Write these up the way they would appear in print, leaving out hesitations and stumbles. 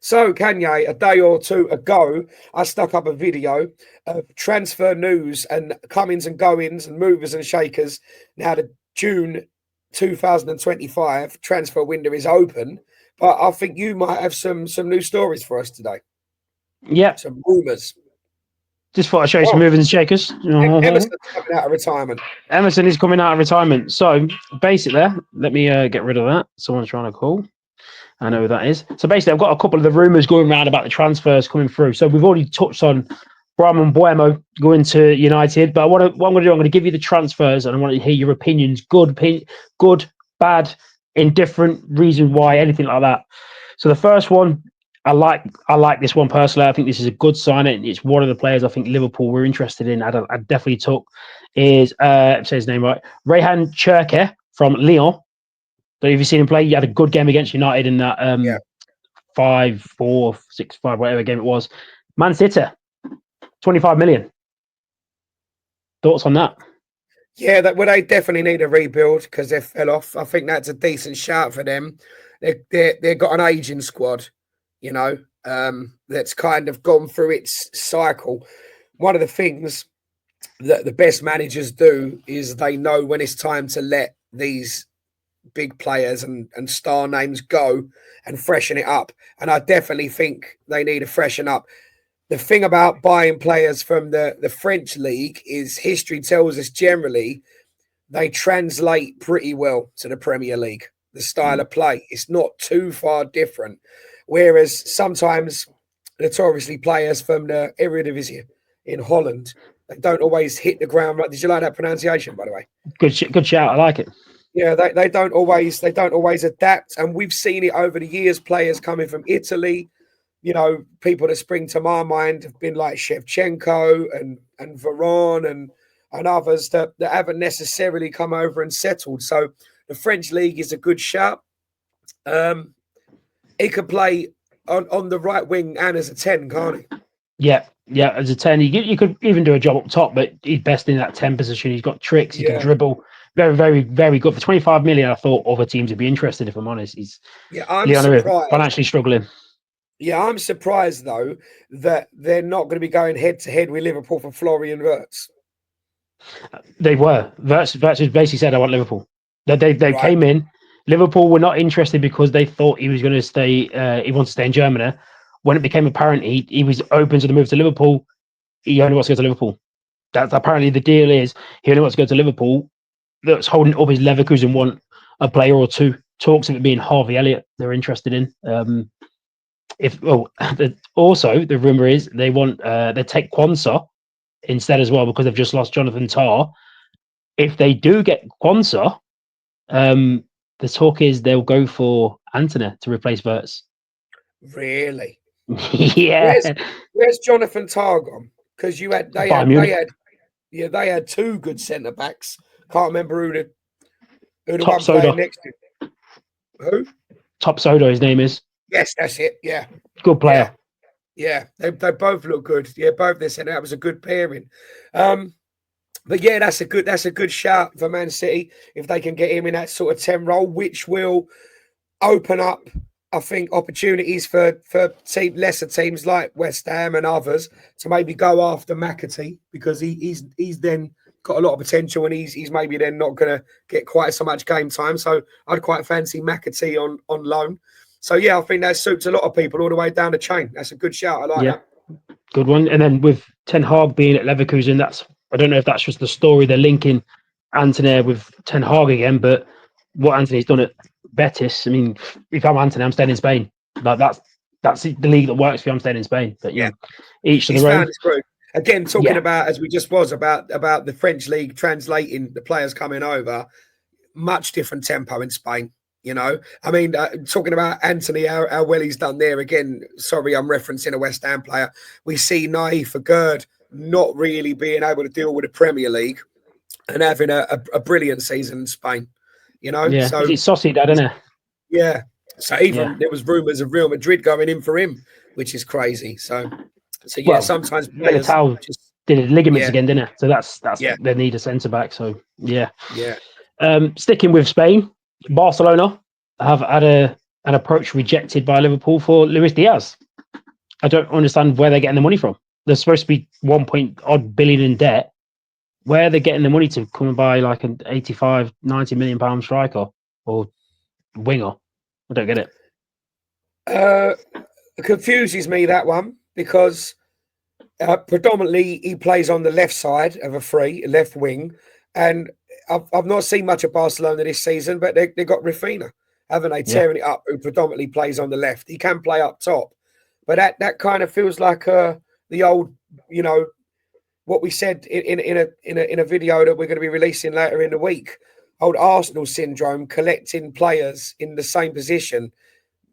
So, Kanye, a day or two ago, I stuck up a video of transfer news and comings and goings and movers and shakers. Now, the June 2025 transfer window is open, but I think you might have some new stories for us today. Yeah, Some rumours. just thought I'd show you some Oh, movers and shakers. Emerson's coming out of retirement. Emerson is coming out of retirement. So basically, let me get rid of that. Someone's trying to call. I know who that is. So basically, I've got a couple of the rumours going around about the transfers coming through. So we've already touched on Brahman Buemo going to United, but what I'm going to do, I'm going to give you the transfers, and I want to hear your opinions, good, bad, indifferent, reason why, anything like that. So the first one, I like this one personally. I think this is a good sign. It's one of the players I think Liverpool were interested in. I definitely took is say his name right, Rehan Cherke from Lyon. But if you've seen him play, he had a good game against United in that 5-4, 6-5, whatever game it was. Man City, 25 million. Thoughts on that? Yeah, they definitely need a rebuild because they fell off. I think that's a decent shout for them. They've got an aging squad, that's kind of gone through its cycle. One of the things that the best managers do is they know when it's time to let these big players and star names go and freshen it up. And I definitely think they need to freshen up. The thing about buying players from the French league is history tells us generally they translate pretty well to the Premier League. The style of play, it's not too far different. Whereas sometimes notoriously players from the Eredivisie in Holland, they don't always hit the ground right. Did you like that pronunciation, by the way? Good shout. I like it. Yeah, they don't always adapt, and we've seen it over the years. Players coming from Italy, people that spring to my mind have been like Shevchenko and Varane and others that haven't necessarily come over and settled. So the French league is a good shout. He could play on the right wing and as a 10, can't he? Yeah, as a 10, you could even do a job up top, but he's best in that 10 position. He's got tricks, he can dribble. Very, very, very good. For 25 million, I thought other teams would be interested, if I'm honest. I'm surprised. Financially struggling. Yeah, I'm surprised, though, that they're not going to be going head-to-head with Liverpool for Florian Wirtz. They were. Wirtz basically said, I want Liverpool. They came in. Liverpool were not interested because they thought he was going to stay, he wanted to stay in Germany. When it became apparent he was open to the move to Liverpool, he only wants to go to Liverpool. That's apparently the deal is he only wants to go to Liverpool. That's holding up his Leverkusen want a player or two. Talks of it being Harvey Elliott they're interested in. Also the rumor is they want they take Quansah instead as well because they've just lost Jonathan Tah. If they do get Quansah, the talk is they'll go for Antony to replace Wirtz. Really? Yeah. Where's Jonathan Tah gone? Because they had two good centre backs. Can't remember who the one playing next to. Who? Top Soda, his name is. Yes, that's it. Yeah, good player. Yeah. They both look good. Yeah, both they said that was a good pairing. But yeah, that's a good shout for Man City if they can get him in that sort of 10 role, which will open up, I think, opportunities for lesser teams like West Ham and others to maybe go after McAtee because he's then got a lot of potential and he's maybe then not going to get quite so much game time. So I'd quite fancy McAtee on loan. So yeah, I think that suits a lot of people all the way down the chain. That's a good shout. I like that. Good one. And then with Ten Hag being at Leverkusen, I don't know if that's just the story they're linking Antony with Ten Hag again, but what Antony's done at Betis, I mean, if I'm Antony, I'm staying in Spain. Like that's the league that works for you. I'm staying in Spain. But yeah, each to their own. Again, talking about, as we just was, about the French league translating the players coming over, much different tempo in Spain. I mean, talking about Antony, how well he's done there. Again, sorry, I'm referencing a West Ham player. We see Naif Agurd not really being able to deal with the Premier League and having a brilliant season in Spain. Yeah, so it's saucy, that, isn't it? Yeah. So even there was rumours of Real Madrid going in for him, which is crazy. So yeah, sometimes players just did ligaments again, didn't it? So that's they need a centre back. So yeah. Sticking with Spain, Barcelona have had a an approach rejected by Liverpool for Luis Diaz. I don't understand where they're getting the money from. They're supposed to be 1 billion in debt. Where are they getting the money to come and buy like an 85, 90 million pound striker or winger? I don't get it. It confuses me, that one, because predominantly he plays on the left side of a left wing, and I've not seen much of Barcelona this season, but they got Rafinha, haven't they, tearing it up, who predominantly plays on the left. He can play up top, but that kind of feels like the old, what we said in a video that we're going to be releasing later in the week, old Arsenal syndrome, collecting players in the same position,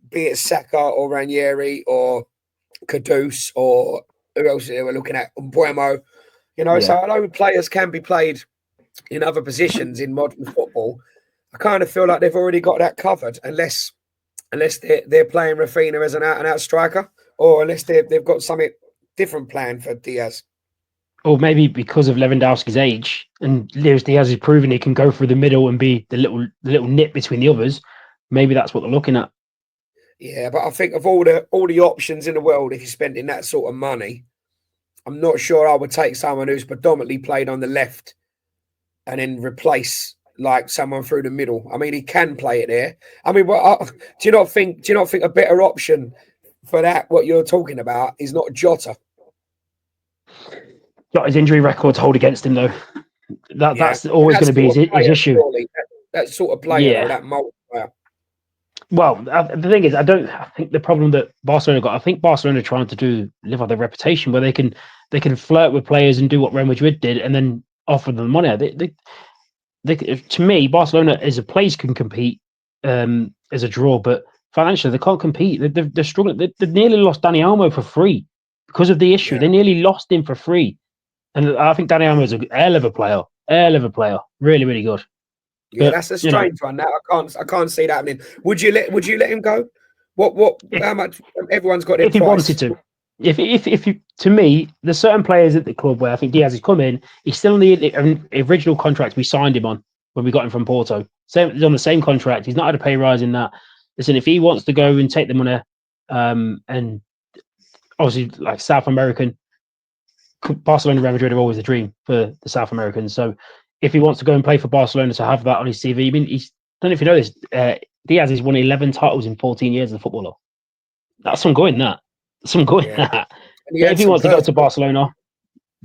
be it Saka or Ranieri or Kudus or who else we're looking at, Mbuemo. So I know players can be played in other positions in modern football. I kind of feel like they've already got that covered, unless they're playing Rafinha as an out-and-out striker, or unless they've got something different planned for Diaz. Or maybe because of Lewandowski's age, and Luis Diaz has proven he can go through the middle and be the little nip between the others. Maybe that's what they're looking at. Yeah, but I think of all the options in the world, if you're spending that sort of money, I'm not sure I would take someone who's predominantly played on the left and then replace like someone through the middle. I mean, he can play it there. I mean, do you not think a better option for that, what you're talking about, is not Jota? His injury records hold against him, though. That's always going to be his issue. Surely, that sort of player, or that mold player. Well, the thing is, I think the problem that Barcelona got, I think Barcelona are trying to live out their reputation, where they can flirt with players and do what Real Madrid did, and then offer them money. To me, Barcelona as a place can compete as a draw, but financially they can't compete. They're struggling. They nearly lost Dani Olmo for free because of the issue. Yeah. They nearly lost him for free, and I think Dani Olmo is a hell of a player, really, really good. Yeah, but, that's a strange one. Now I can't see that happening. Would you let him go? How much? Everyone's got their if he wanted to. If you, to me, there's certain players at the club where I think Diaz has come in. He's still on the original contract we signed him on when we got him from Porto. He's on the same contract. He's not had a pay rise in that. Listen, if he wants to go and take the money, and obviously like South American, Barcelona and Real Madrid are always a dream for the South Americans. So if he wants to go and play for Barcelona to have that on his CV, I mean, I don't know if you know this, Diaz has won 11 titles in 14 years as a footballer. That's some going that. That. If he wants to go to Barcelona,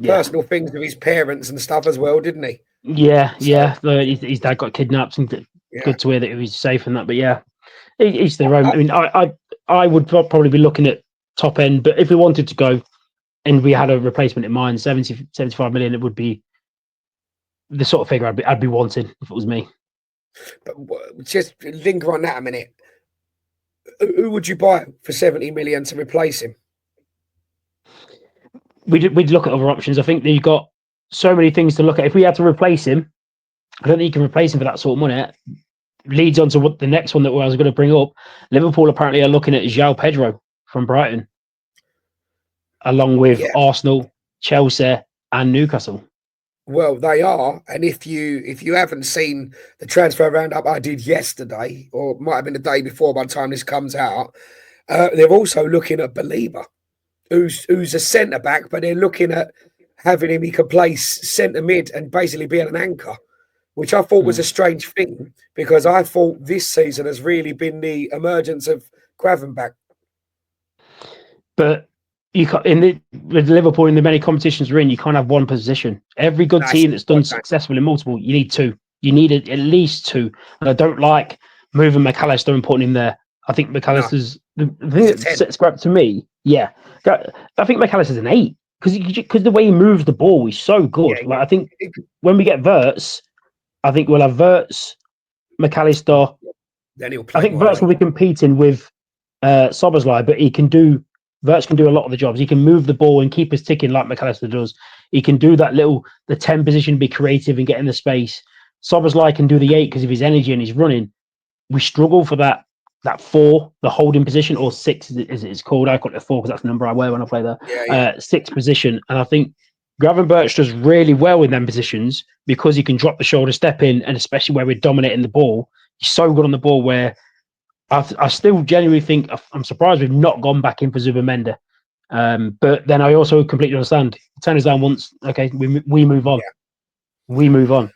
personal things with his parents and stuff as well, didn't he? Yeah. His dad got kidnapped, and good to hear that he was safe and that. But yeah, each their own. I mean, I would probably be looking at top end, but if we wanted to go and we had a replacement in mind, 70, 75 million, it would be the sort of figure I'd be wanting if it was me. But just linger on that a minute. Who would you buy for 70 million to replace him? We'd look at other options. I think that you've got so many things to look at. If we had to replace him, I don't think you can replace him for that sort of money. Leads on to what the next one that I was going to bring up. Liverpool apparently are looking at João Pedro from Brighton, along with Arsenal, Chelsea, and Newcastle. Well, they are, and if you haven't seen the transfer roundup I did yesterday, or it might have been the day before by the time this comes out, they're also looking at Belieber, who's a centre back, but they're looking at having him. He could play centre mid and basically be an anchor, which I thought was a strange thing, because I thought this season has really been the emergence of Gravenberch. But with Liverpool in the many competitions we're in, you can't have one position. Every good team that's done successful in multiple, you need two. You need at least two. And I don't like moving McAllister and putting him there. I think McAllister's the thing that sets Grab to me. Yeah, I think McAllister's an 8 because the way he moves the ball is so good. Yeah, I think when we get Wirtz, I think we'll have Wirtz, McAllister. Then he'll play. I think Wirtz will be competing with Szoboszlai, but Wirtz can do a lot of the jobs. He can move the ball and keep us ticking like McAllister does. He can do that the 10 position, be creative and get in the space. Szoboszlai can do the 8 because of his energy and his running. We struggle for that 4, the holding position, or 6 as it's called. I call it a 4 because that's the number I wear when I play there. 6 position. And I think Gravenberch does really well in them positions because he can drop the shoulder, step in, and especially where we're dominating the ball. He's so good on the ball where I still genuinely think I'm surprised we've not gone back in for Zubamenda. But then I also completely understand. Turn us down once, okay, we move on. Yeah. We move on.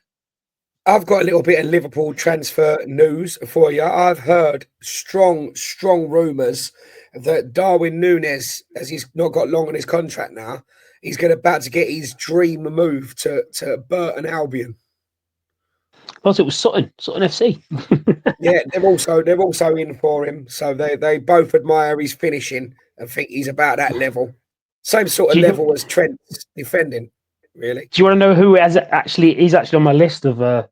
I've got a little bit of Liverpool transfer news for you. I've heard strong rumours that Darwin Núñez, as he's not got long on his contract now, he's about to get his dream move to Burton Albion. Plus, it was Sutton FC. Yeah, they're also in for him. So they both admire his finishing and think he's about that level. Same sort of level as Trent's defending, really. Do you want to know who is actually on my list of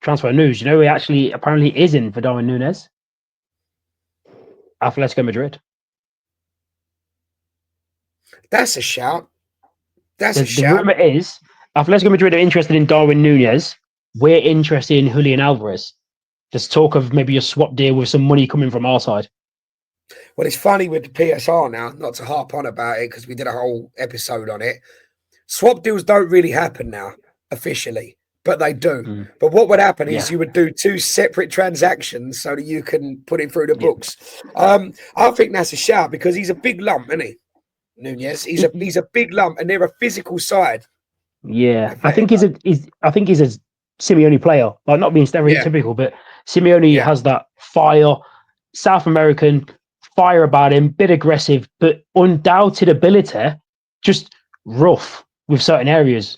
transfer news? You know, he actually apparently is in for Darwin Núñez. Atletico Madrid. That's a shout. The rumor is Atletico Madrid are interested in Darwin Núñez. We're interested in Julian Alvarez. There's talk of maybe a swap deal with some money coming from our side. Well, it's funny with the PSR now, not to harp on about it because we did a whole episode on it. Swap deals don't really happen now officially, but they do. But what would happen is you would do two separate transactions so that you can put it through the books. I think that's a shout because he's a big lump, isn't he? Núñez, he's a big lump, and they're a physical side. Yeah, I think he's a Simeone player. Like, not being stereotypical, but Simeone has that fire, South American fire about him, bit aggressive, but undoubted ability, just rough with certain areas.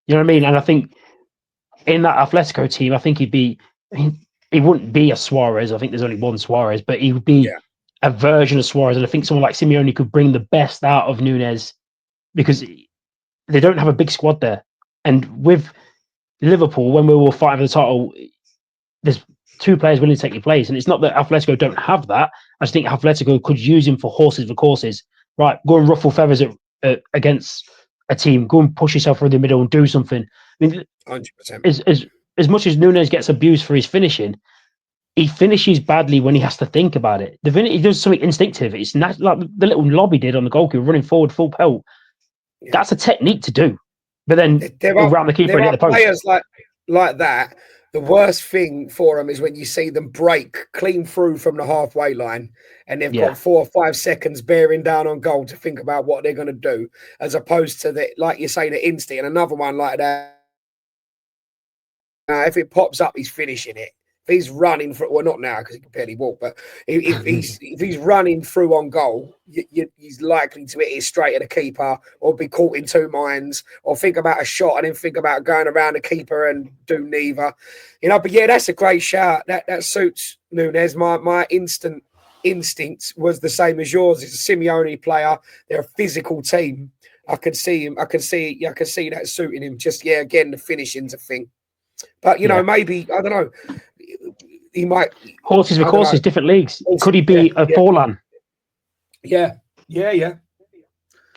You know what I mean? And I think in that Atletico team, I think he wouldn't be a Suarez. I think there's only one Suarez, but he would be a version of Suarez. And I think someone like Simeone could bring the best out of Núñez because they don't have a big squad there. And with Liverpool, when we were fighting for the title, there's two players willing to take your place. And it's not that Atletico don't have that. I just think Atletico could use him for horses for courses. Right, go and ruffle feathers against a team. Go and push yourself through the middle and do something. I mean, 100%. As much as Núñez gets abused for his finishing, he finishes badly when he has to think about it. He does something instinctive. It's not like the little lob he did on the goalkeeper, running forward full pelt. Yeah. That's a technique to do. But then around the keeper and hit the post. Players like that, the worst thing for them is when you see them break clean through from the halfway line and they've got 4 or 5 seconds bearing down on goal to think about what they're going to do, as opposed to like you say, the instinct. And another one like that, if it pops up, he's finishing it. If he's running for, well, not now because he can barely walk, but if he's running through on goal, he's likely to hit it straight at the keeper or be caught in two minds or think about a shot and then think about going around the keeper and do neither. You know, but yeah, that's a great shout. That suits Núñez. My instinct was the same as yours. It's a Simeone player. They're a physical team. I could see him. I could see that suiting him. Just, again, the finishing's a thing. But, you know, maybe, I don't know, he might... Horses for courses, different leagues. Could he be a Forlan? Yeah.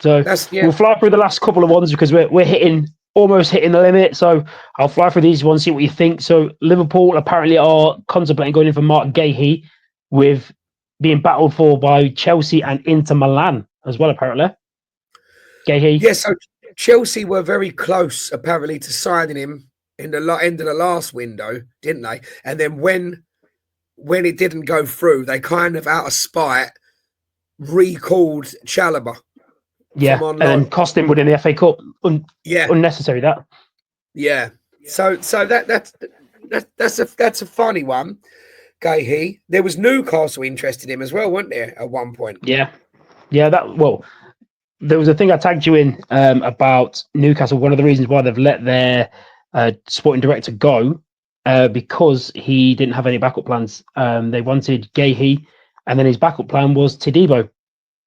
So we'll fly through the last couple of ones because we're almost hitting the limit. So I'll fly through these ones, see what you think. So Liverpool apparently are contemplating going in for Mark Gahey, with being battled for by Chelsea and Inter Milan as well, apparently. Gahey. Yeah, so Chelsea were very close, apparently, to signing him in the end of the last window, didn't they? And then when it didn't go through, they kind of, out of spite, recalled Chalobah. Yeah, and then cost him within the FA Cup. Unnecessary that. Yeah. So that's a funny one. Gahey. There was Newcastle interested in him as well, weren't there, at one point? Yeah. There was a thing I tagged you in about Newcastle. One of the reasons why they've let their sporting director go, because he didn't have any backup plans. They wanted Gahey, and then his backup plan was Todibo.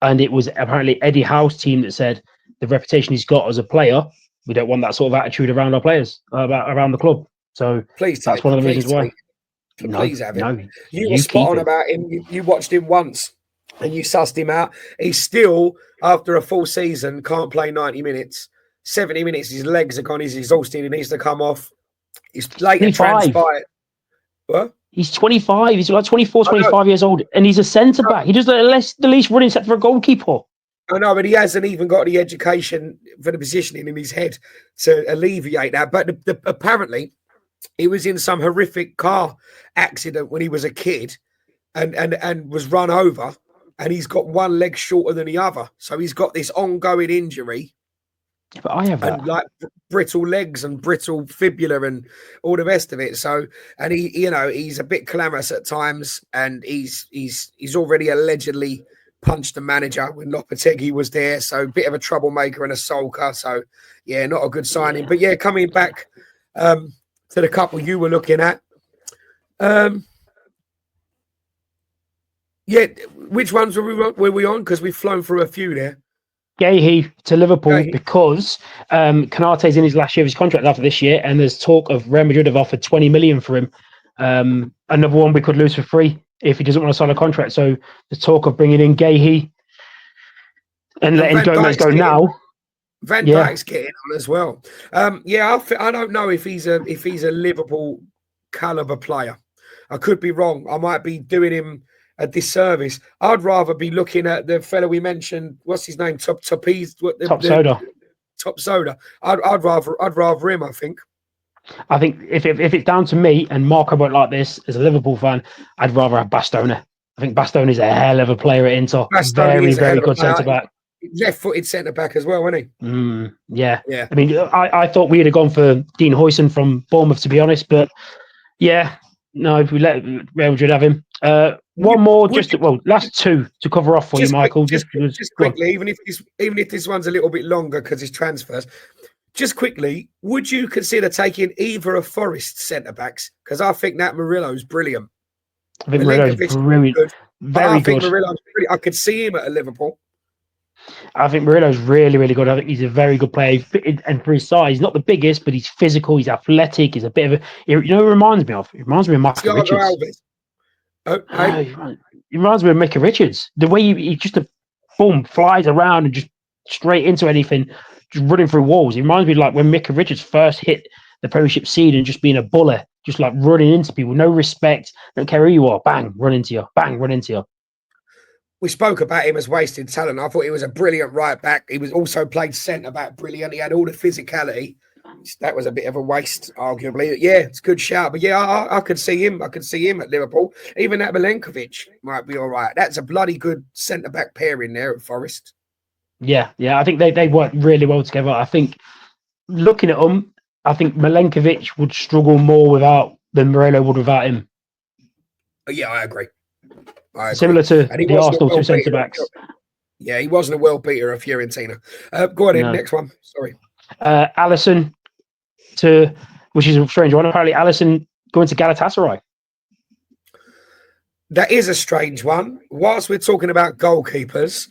And it was apparently Eddie Howe's team that said the reputation he's got as a player, we don't want that sort of attitude around our players, around the club. So that's one of the reasons why. Please have him. You were spot on about him. You watched him once and you sussed him out. He's still, after a full season, can't play 90 minutes. 70 minutes, his legs are gone. He's exhausted. He needs to come off. He's later transpired. What? He's 25. He's like 24, 25 years old, and he's a centre back. He does the least running set for a goalkeeper. I know, but he hasn't even got the education for the positioning in his head to alleviate that. But apparently, he was in some horrific car accident when he was a kid, and was run over, and he's got one leg shorter than the other. So he's got this ongoing injury. But I have that. And like brittle legs and brittle fibula and all the rest of it. So, and he's a bit clamorous at times, and he's already allegedly punched the manager when Lopetegui was there. So, a bit of a troublemaker and a sulker. So, yeah, not a good signing. But yeah, coming back to the couple you were looking at. Yeah, which ones were we on? Because we've flown through a few there. Gahey to Liverpool because Konate's in his last year of his contract after this year, and there's talk of Real Madrid have offered 20 million for him. Another one we could lose for free if he doesn't want to sign a contract. So there's talk of bringing in Gahey and letting Gomez go now. Van Dijk's getting on as well. I don't know if he's a Liverpool caliber player. I could be wrong. I might be doing him a disservice. I'd rather be looking at the fellow we mentioned. What's his name? Top Soda. Top Soda. I'd rather him. I think if it's down to me, and Marco won't like this as a Liverpool fan, I'd rather have Bastoni. I think Bastoni is a hell of a player at Inter. Very, very good centre back. Left-footed centre back as well, isn't he? Yeah. I mean, I thought we'd have gone for Dean Huijsen from Bournemouth, to be honest, but yeah. No, if we let Real Madrid have him. One more, last two to cover off for you, Michael. Just quickly, even if this one's a little bit longer because it's transfers. Just quickly, would you consider taking either of Forest's centre backs? Because I think that Murillo's brilliant. I think Murillo's brilliant. Good, very good. I could see him at Liverpool. I think Murillo's really, really good. I think he's a very good player. And for his size, he's not the biggest, but he's physical, he's athletic, he's a bit of a... You know who it reminds me of? It reminds me of Michael Richards. He reminds me of Micah Richards. The way he just flies around and just straight into anything, just running through walls. He reminds me of like when Micah Richards first hit the Premiership scene and just being a bullet, just like running into people, no respect, don't care who you are, bang, run into you, bang, run into you. We spoke about him as wasted talent. I thought he was a brilliant right back. He was also played centre back brilliant. He had all the physicality. That was a bit of a waste, arguably. Yeah, it's a good shout. But yeah, I could see him. I could see him at Liverpool. Even that Milenkovic might be all right. That's a bloody good centre back pairing there at Forest. Yeah. I think they work really well together. I think looking at them, I think Milenkovic would struggle more than Murillo would without him. Yeah, I agree. Similar to the Arsenal two centre backs. Yeah, he wasn't a world beater of Fiorentina. Go on in, next one. Sorry. Alisson which is a strange one. Apparently, Alisson going to Galatasaray. That is a strange one. Whilst we're talking about goalkeepers,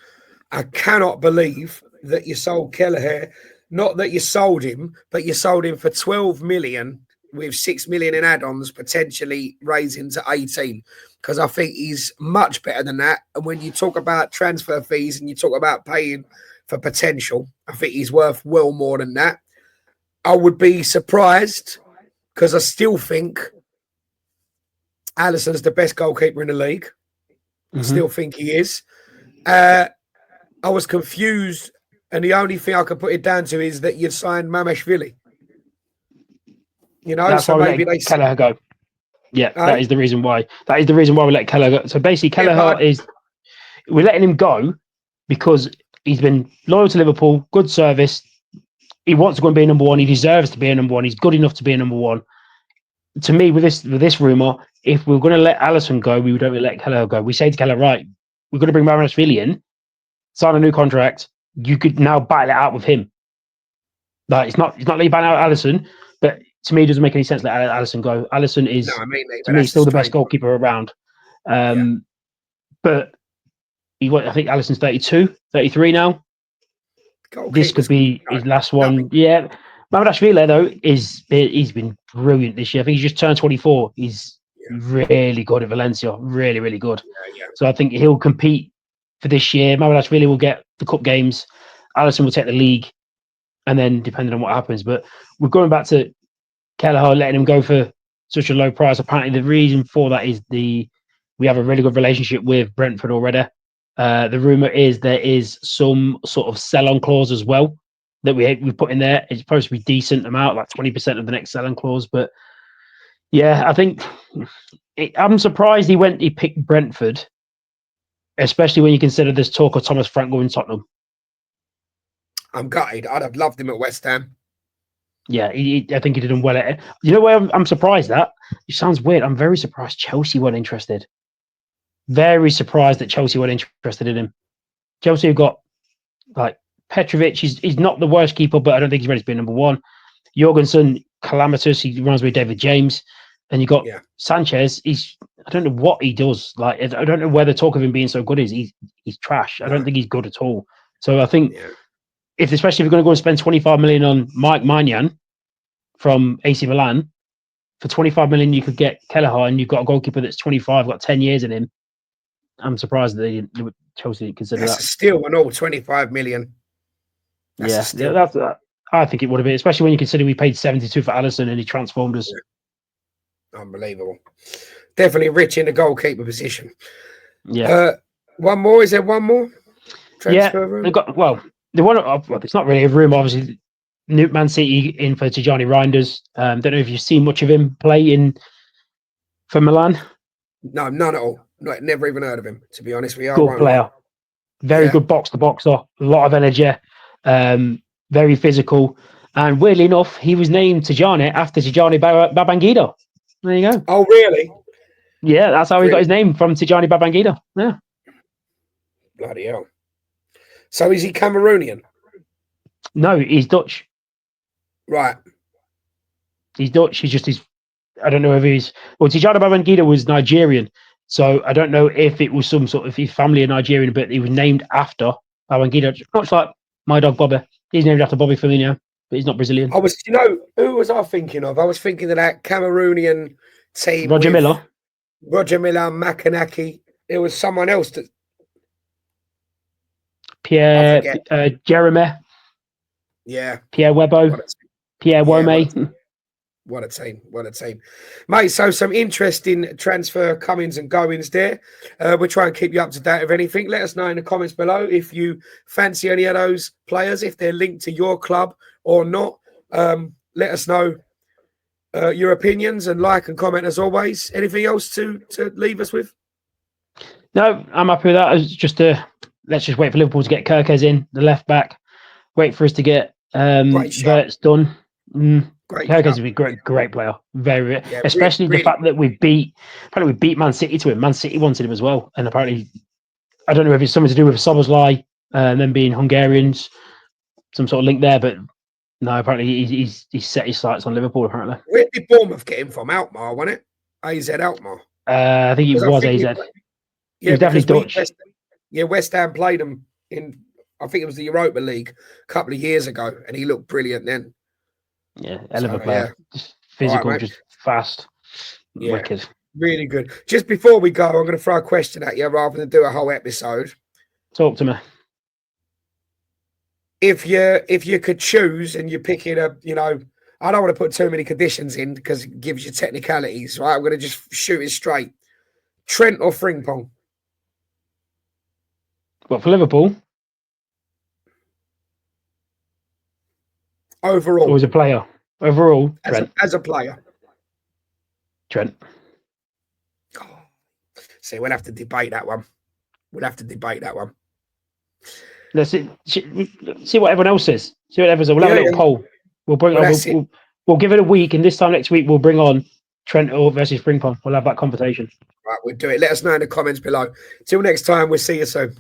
I cannot believe that you sold Kelleher. Not that you sold him, but you sold him for 12 million with 6 million in add-ons, potentially raising to 18. Because I think he's much better than that. And when you talk about transfer fees and you talk about paying for potential, I think he's worth well more than that. I would be surprised because I still think Alisson's the best goalkeeper in the league. I still think he is. I was confused, and the only thing I could put it down to is that you'd signed Mamashvili. That's so why maybe they Kelleher go. Yeah, that is the reason why. That is the reason why we let Kelleher go. So basically, Kelleher we're letting him go because he's been loyal to Liverpool, good service. He wants to go and be number one. He deserves to be a number one. He's good enough to be a number one. To me, with this rumour, if we're going to let Alisson go, we don't let Kelleher go. We say to Kelleher, right, we're going to bring Mamashvili in, sign a new contract. You could now battle it out with him. Like it's not like you battle out Alisson, but to me, it doesn't make any sense to let Alisson go. Alisson is, to me, still the best goalkeeper around. But I think Alisson's 32, 33 now. This could be his last one. Yeah. Mamashvili, though, he's been brilliant this year. I think he's just turned 24. He's really good at Valencia. Really, really good. So I think he'll compete for this year. Mamashvili will get the cup games. Alisson will take the league. And then depending on what happens. But we're going back to Kelleher, letting him go for such a low price. Apparently, the reason for that is we have a really good relationship with Brentford already. The rumour is there is some sort of sell-on clause as well that we put in there. It's supposed to be decent amount, like 20% of the next sell-on clause. But yeah, I think I'm surprised he picked Brentford, especially when you consider this talk of Thomas Frank going Tottenham. I'm gutted. I'd have loved him at West Ham. Yeah, I think he did him well at it. You know where I'm surprised at? It sounds weird. I'm very surprised Chelsea weren't interested. Very surprised that Chelsea weren't interested in him. Chelsea have got like Petrovic. He's not the worst keeper, but I don't think he's ready to be number one. Jorgensen, calamitous. He reminds me of David James. And you got Sanchez. I don't know what he does. Like I don't know where the talk of him being so good is. He's trash. I don't think he's good at all. So I think especially if you're going to go and spend 25 million on Mike Maignan from AC Milan, for 25 million you could get Kelleher, and you've got a goalkeeper that's 25, got 10 years in him. I'm surprised that Chelsea didn't consider that's that. A steal and all, 25 million. That's I think it would have been, especially when you consider we paid 72 for Alisson and he transformed us. Yeah. Unbelievable. Definitely rich in the goalkeeper position. Yeah. One more? Is there one more? Transfer room? It's not really a room, obviously. Man City in for Tijani Reinders. Don't know if you've seen much of him play for Milan. No, none at all. Never even heard of him, to be honest. Good player. Very good box-to-boxer. A lot of energy. Very physical. And weirdly enough, he was named Tijani after Tijani Babangida. There you go. Oh, really? Yeah, that's how he got his name, from Tijani Babangida. Yeah. Bloody hell. So is he Cameroonian? No, he's Dutch. Right. He's Dutch. I don't know if Tijani Babangida was Nigerian. So I don't know if it was some sort of his family are Nigerian, but he was named after Babangida. Much like my dog Bobby. He's named after Bobby Firmino, but he's not Brazilian. Who was I thinking of? I was thinking of that Cameroonian team. Roger Miller, Makanaki. There was someone else that Jeremy. Yeah. Pierre Webo. Pierre Wome. What a team. Mate, so some interesting transfer comings and goings there. We'll try and keep you up to date with anything. Let us know in the comments below if you fancy any of those players, if they're linked to your club or not. Let us know your opinions, and like and comment as always. Anything else to leave us with? No, I'm happy with that. Let's just wait for Liverpool to get Kirkes in, the left back. Wait for us to get Verts done. Kirkes would be a great player, especially the fact that we beat Man City to him. Man City wanted him as well, and apparently, I don't know if it's something to do with Szoboszlai and them being Hungarians, some sort of link there. But no, apparently he's set his sights on Liverpool. Apparently, where did Bournemouth get him from? Alkmaar, wasn't it? AZ Alkmaar. I think he was AZ. He was definitely Dutch. West Ham played him in, I think it was the Europa League a couple of years ago, and he looked brilliant then. Yeah, hell of a player. Just physical, right, just fast. Yeah, wicked. Really good. Just before we go, I'm going to throw a question at you rather than do a whole episode. Talk to me. If you could choose and you're picking I don't want to put too many conditions in because it gives you technicalities, right? I'm going to just shoot it straight. Trent or Frimpong? What, for Liverpool? Overall. Or as a player? Overall, Trent. As a player. Trent. Oh, see, we'll have to debate that one. Let's see what everyone else says. See what everyone says. We'll have a little poll. We'll give it a week, and this time next week we'll bring on Trent versus Frimpong. We'll have that conversation. Right, we'll do it. Let us know in the comments below. Till next time, we'll see you soon.